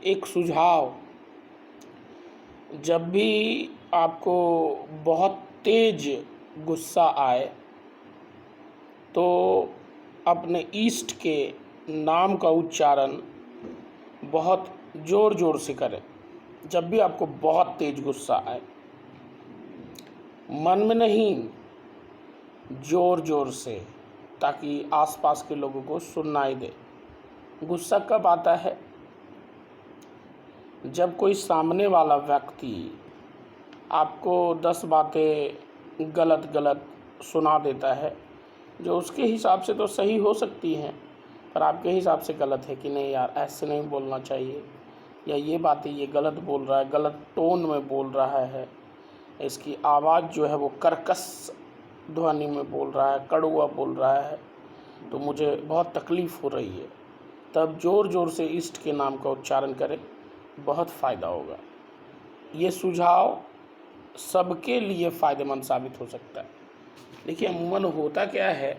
एक सुझाव, जब भी आपको बहुत तेज गुस्सा आए तो अपने इष्ट के नाम का उच्चारण बहुत ज़ोर ज़ोर से करें। जब भी आपको बहुत तेज गुस्सा आए, मन में नहीं, ज़ोर ज़ोर से, ताकि आसपास के लोगों को सुनाई दे। गुस्सा कब आता है? जब कोई सामने वाला व्यक्ति आपको 10 बातें गलत गलत सुना देता है, जो उसके हिसाब से तो सही हो सकती हैं, पर आपके हिसाब से गलत है कि नहीं यार, ऐसे नहीं बोलना चाहिए, या ये बातें ये गलत बोल रहा है, गलत टोन में बोल रहा है, इसकी आवाज़ जो है वो कर्कश ध्वनि में बोल रहा है, कड़वा बोल रहा है, तो मुझे बहुत तकलीफ़ हो रही है। तब ज़ोर ज़ोर से इष्ट के नाम का उच्चारण करें, बहुत फ़ायदा होगा। ये सुझाव सबके लिए फ़ायदेमंद साबित हो सकता है। देखिए, अमूमन होता क्या है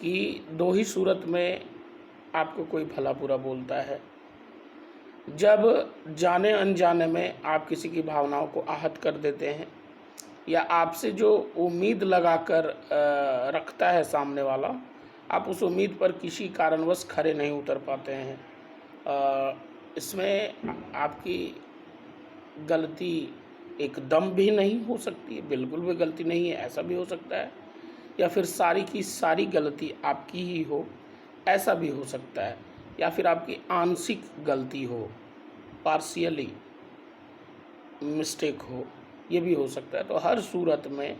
कि दो ही सूरत में आपको कोई भला बुरा बोलता है। जब जाने अनजाने में आप किसी की भावनाओं को आहत कर देते हैं, या आपसे जो उम्मीद लगाकर रखता है सामने वाला, आप उस उम्मीद पर किसी कारणवश खरे नहीं उतर पाते हैं। इसमें आपकी गलती एकदम भी नहीं हो सकती है, बिल्कुल भी गलती नहीं है, ऐसा भी हो सकता है, या फिर सारी की सारी गलती आपकी ही हो, ऐसा भी हो सकता है, या फिर आपकी आंशिक गलती हो, पार्शियली मिस्टेक हो, ये भी हो सकता है। तो हर सूरत में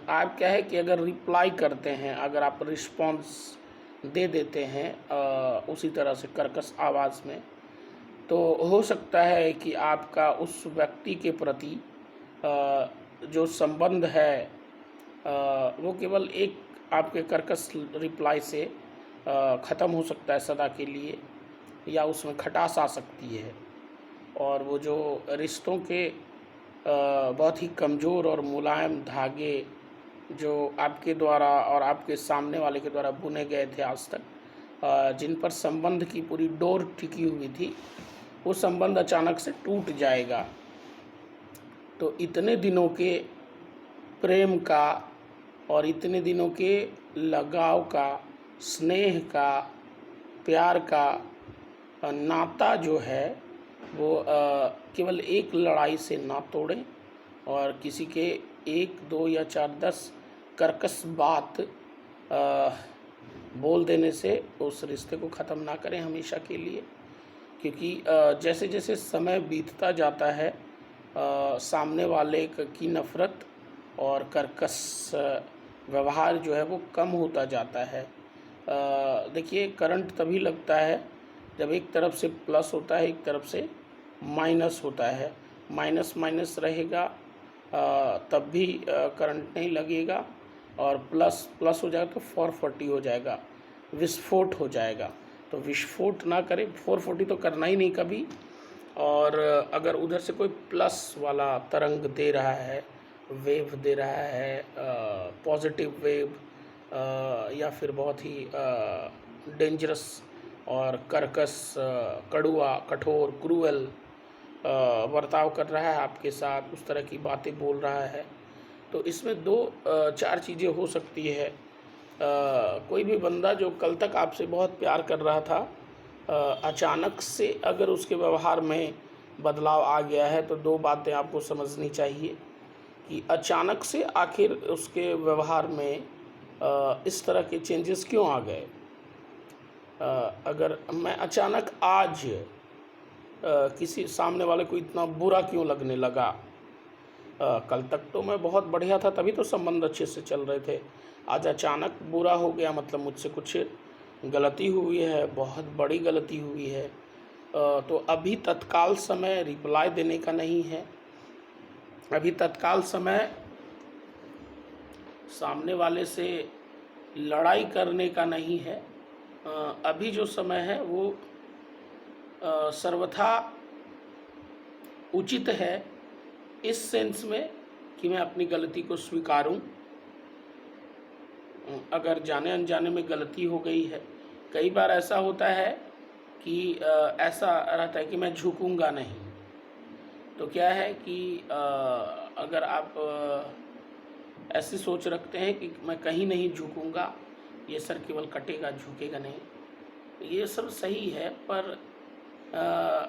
आप क्या है कि अगर रिप्लाई करते हैं, अगर आप रिस्पॉन्स दे देते हैं उसी तरह से कर्कश आवाज़ में, तो हो सकता है कि आपका उस व्यक्ति के प्रति जो संबंध है वो केवल एक आपके कर्कश रिप्लाई से ख़त्म हो सकता है सदा के लिए, या उसमें खटास आ सकती है, और वो जो रिश्तों के बहुत ही कमज़ोर और मुलायम धागे जो आपके द्वारा और आपके सामने वाले के द्वारा बुने गए थे आज तक, जिन पर संबंध की पूरी डोर टिकी हुई थी, वो संबंध अचानक से टूट जाएगा। तो इतने दिनों के प्रेम का और इतने दिनों के लगाव का, स्नेह का, प्यार का नाता जो है वो केवल एक लड़ाई से ना तोड़ें, और किसी के 1, 2 या 4, 10 कर्कश बात बोल देने से उस रिश्ते को ख़त्म ना करें हमेशा के लिए। क्योंकि जैसे जैसे समय बीतता जाता है, सामने वाले की नफ़रत और कर्कश व्यवहार जो है वो कम होता जाता है। देखिए, करंट तभी लगता है जब एक तरफ से प्लस होता है, एक तरफ से माइनस होता है। माइनस माइनस रहेगा तब भी करंट नहीं लगेगा, और प्लस प्लस हो जाएगा तो 440 हो जाएगा, विस्फोट हो जाएगा। तो विस्फोट ना करें, 440 तो करना ही नहीं कभी। और अगर उधर से कोई प्लस वाला तरंग दे रहा है, वेव दे रहा है, पॉजिटिव वेव, या फिर बहुत ही डेंजरस और कर्कश, कड़वा, कठोर, क्रूअल बर्ताव कर रहा है आपके साथ, उस तरह की बातें बोल रहा है, तो इसमें 2-4 चीज़ें हो सकती है। कोई भी बंदा जो कल तक आपसे बहुत प्यार कर रहा था, अचानक से अगर उसके व्यवहार में बदलाव आ गया है, तो 2 बातें आपको समझनी चाहिए कि अचानक से आखिर उसके व्यवहार में इस तरह के चेंजेस क्यों आ गए। अगर मैं अचानक आज किसी सामने वाले को इतना बुरा क्यों लगने लगा, कल तक तो मैं बहुत बढ़िया था, तभी तो संबंध अच्छे से चल रहे थे, आज अचानक बुरा हो गया, मतलब मुझसे कुछ गलती हुई है, बहुत बड़ी गलती हुई है। तो अभी तत्काल समय रिप्लाई देने का नहीं है, अभी तत्काल समय सामने वाले से लड़ाई करने का नहीं है। अभी जो समय है वो सर्वथा उचित है, इस सेंस में कि मैं अपनी गलती को स्वीकारूं। अगर जाने अनजाने में गलती हो गई है, कई बार ऐसा होता है कि ऐसा रहता है कि मैं झुकूंगा नहीं। तो क्या है कि अगर आप ऐसी सोच रखते हैं कि मैं कहीं नहीं झुकूंगा, ये सर केवल कटेगा, झुकेगा नहीं, ये सब सही है, पर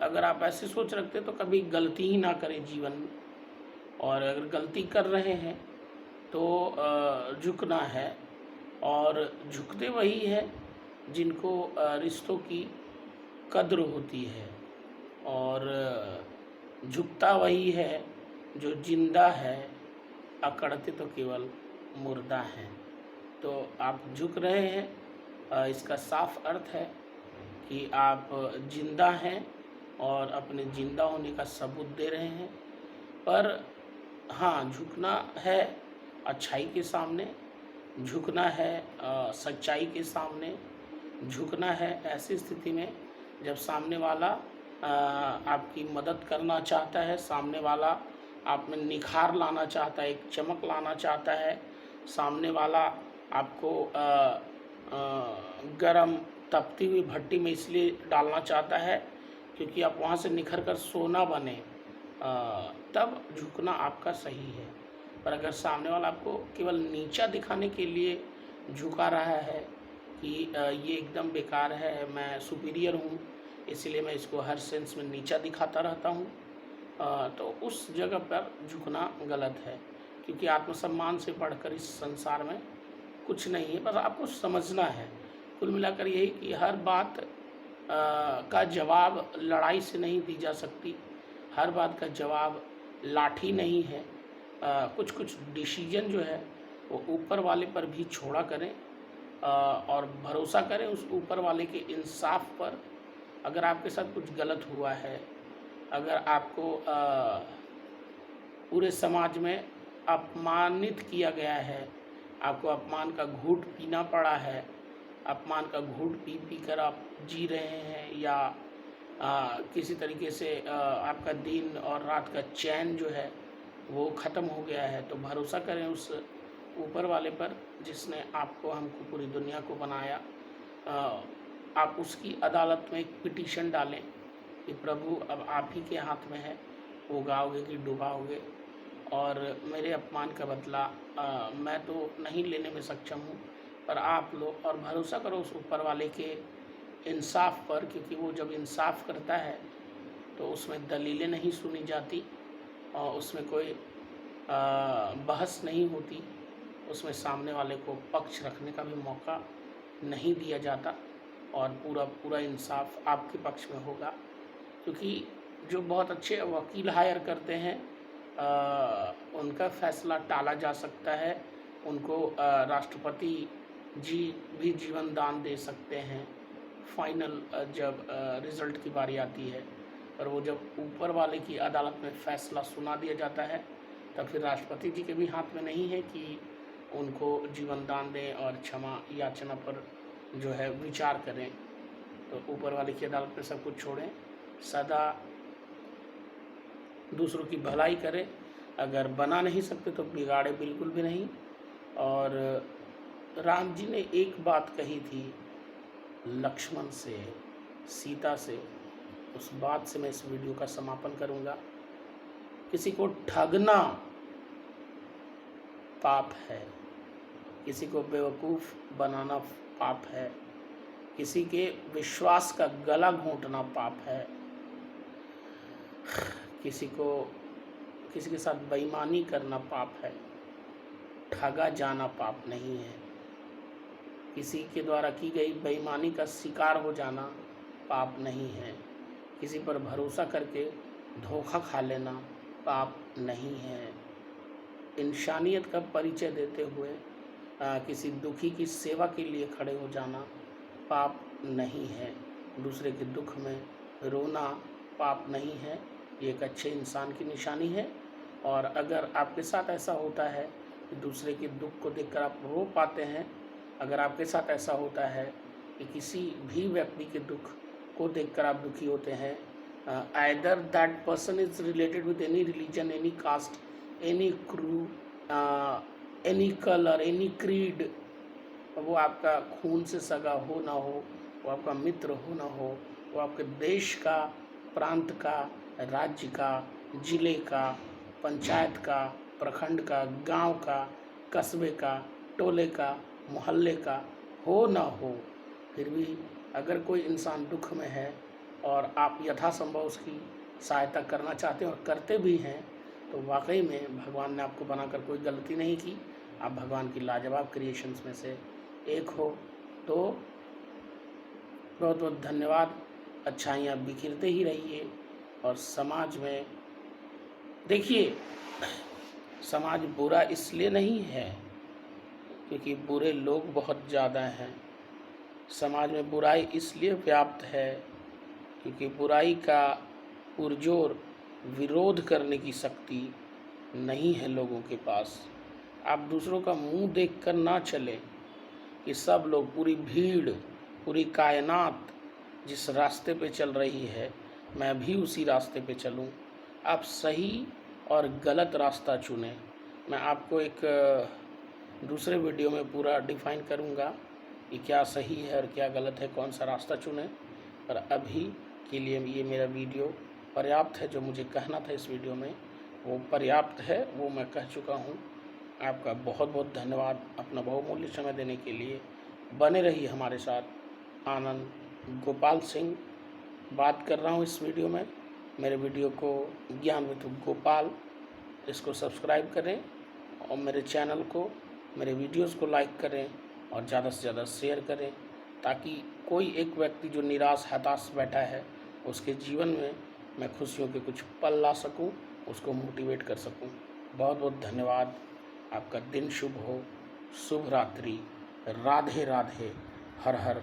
अगर आप ऐसी सोच रखते हैं तो कभी गलती ही ना करें जीवन में। और अगर गलती कर रहे हैं तो झुकना है, और झुकते वही है जिनको रिश्तों की कद्र होती है, और झुकता वही है जो जिंदा है, अकड़ते तो केवल मुर्दा हैं। तो आप झुक रहे हैं, इसका साफ अर्थ है कि आप जिंदा हैं और अपने जिंदा होने का सबूत दे रहे हैं। पर हाँ, झुकना है अच्छाई के सामने, झुकना है सच्चाई के सामने, झुकना है ऐसी स्थिति में जब सामने वाला आपकी मदद करना चाहता है, सामने वाला आप में निखार लाना चाहता है, एक चमक लाना चाहता है, सामने वाला आपको गरम तपती हुई भट्टी में इसलिए डालना चाहता है क्योंकि आप वहाँ से निखर कर सोना बने, तब झुकना आपका सही है। पर अगर सामने वाला आपको केवल नीचा दिखाने के लिए झुका रहा है कि ये एकदम बेकार है, मैं सुपीरियर हूँ, इसलिए मैं इसको हर सेंस में नीचा दिखाता रहता हूँ, तो उस जगह पर झुकना गलत है। क्योंकि आत्मसम्मान से बढ़कर इस संसार में कुछ नहीं है। बस आपको समझना है कुल मिलाकर यही कि हर बात का जवाब लड़ाई से नहीं दी जा सकती, हर बात का जवाब लाठी नहीं है। कुछ कुछ डिसीजन जो है वो ऊपर वाले पर भी छोड़ा करें, और भरोसा करें उस ऊपर वाले के इंसाफ पर। अगर आपके साथ कुछ गलत हुआ है, अगर आपको पूरे समाज में अपमानित किया गया है, आपको अपमान का घूंट पीना पड़ा है, अपमान का घूंट पी पी कर आप जी रहे हैं, या किसी तरीके से आपका दिन और रात का चैन जो है वो ख़त्म हो गया है, तो भरोसा करें उस ऊपर वाले पर जिसने आपको, हमको, पूरी दुनिया को बनाया। आप उसकी अदालत में एक पिटीशन डालें कि प्रभु अब आप ही के हाथ में है, उगाओगे कि डुबाओगे, और मेरे अपमान का बदला मैं तो नहीं लेने में सक्षम हूँ, पर आप लो। और भरोसा करो उस ऊपर वाले के इंसाफ पर, क्योंकि वो जब इंसाफ करता है तो उसमें दलीलें नहीं सुनी जाती, और उसमें कोई बहस नहीं होती, उसमें सामने वाले को पक्ष रखने का भी मौका नहीं दिया जाता, और पूरा पूरा इंसाफ आपके पक्ष में होगा। क्योंकि जो बहुत अच्छे वकील हायर करते हैं उनका फैसला टाला जा सकता है, उनको राष्ट्रपति जी भी जीवन दान दे सकते हैं फाइनल जब रिज़ल्ट की बारी आती है। पर वो जब ऊपर वाले की अदालत में फ़ैसला सुना दिया जाता है तब फिर राष्ट्रपति जी के भी हाथ में नहीं है कि उनको जीवन दान दें और क्षमा याचना पर जो है विचार करें। तो ऊपर वाले की अदालत में सब कुछ छोड़ें, सदा दूसरों की भलाई करें, अगर बना नहीं सकते तो बिगाड़े बिल्कुल भी नहीं। और राम जी ने एक बात कही थी लक्ष्मण से, सीता से, उस बात से मैं इस वीडियो का समापन करूंगा। किसी को ठगना पाप है, किसी को बेवकूफ़ बनाना पाप है, किसी के विश्वास का गला घोंटना पाप है, किसी के साथ बेईमानी करना पाप है, ठगा जाना पाप नहीं है, किसी के द्वारा की गई बेईमानी का शिकार हो जाना पाप नहीं है, किसी पर भरोसा करके धोखा खा लेना पाप नहीं है, इंसानियत का परिचय देते हुए किसी दुखी की सेवा के लिए खड़े हो जाना पाप नहीं है, दूसरे के दुख में रोना पाप नहीं है, ये एक अच्छे इंसान की निशानी है। और अगर आपके साथ ऐसा होता है कि दूसरे के दुख को देखकर आप रो पाते हैं, अगर आपके साथ ऐसा होता है कि किसी भी व्यक्ति के दुख को देखकर आप दुखी होते हैं, either that person is related with any religion, any caste, any crew, any colour, any creed, वो आपका खून से सगा हो ना हो, वो आपका मित्र हो ना हो, वो आपके देश का, प्रांत का, राज्य का, जिले का, पंचायत का, प्रखंड का, गांव का, कस्बे का, टोले का, मोहल्ले का हो ना हो, फिर भी अगर कोई इंसान दुख में है और आप यथासंभव उसकी सहायता करना चाहते हैं और करते भी हैं, तो वाकई में भगवान ने आपको बनाकर कोई गलती नहीं की। आप भगवान की लाजवाब क्रिएशंस में से एक हो। तो बहुत बहुत धन्यवाद। अच्छाइयाँ बिखरते ही रहिए और समाज में देखिए, समाज बुरा इसलिए नहीं है क्योंकि बुरे लोग बहुत ज़्यादा हैं। समाज में बुराई इसलिए व्याप्त है क्योंकि बुराई का पुरजोर विरोध करने की शक्ति नहीं है लोगों के पास। आप दूसरों का मुंह देखकर ना चले कि सब लोग, पूरी भीड़, पूरी कायनात जिस रास्ते पे चल रही है मैं भी उसी रास्ते पे चलूं। आप सही और गलत रास्ता चुनें। मैं आपको एक दूसरे वीडियो में पूरा डिफाइन करूंगा कि क्या सही है और क्या गलत है, कौन सा रास्ता चुनें। पर अभी के लिए ये मेरा वीडियो पर्याप्त है। जो मुझे कहना था इस वीडियो में वो पर्याप्त है, वो मैं कह चुका हूँ। आपका बहुत बहुत धन्यवाद अपना बहुमूल्य समय देने के लिए। बने रहिए हमारे साथ। आनंद गोपाल सिंह बात कर रहा हूँ इस वीडियो में। मेरे वीडियो को ज्ञान विद गोपाल इसको सब्सक्राइब करें और मेरे चैनल को, मेरे वीडियोस को लाइक करें और ज़्यादा से ज़्यादा शेयर करें, ताकि कोई एक व्यक्ति जो निराश हताश बैठा है उसके जीवन में मैं खुशियों के कुछ पल ला सकूं, उसको मोटिवेट कर सकूं। बहुत बहुत धन्यवाद। आपका दिन शुभ हो। शुभ रात्रि। राधे राधे। हर हर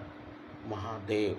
महादेव।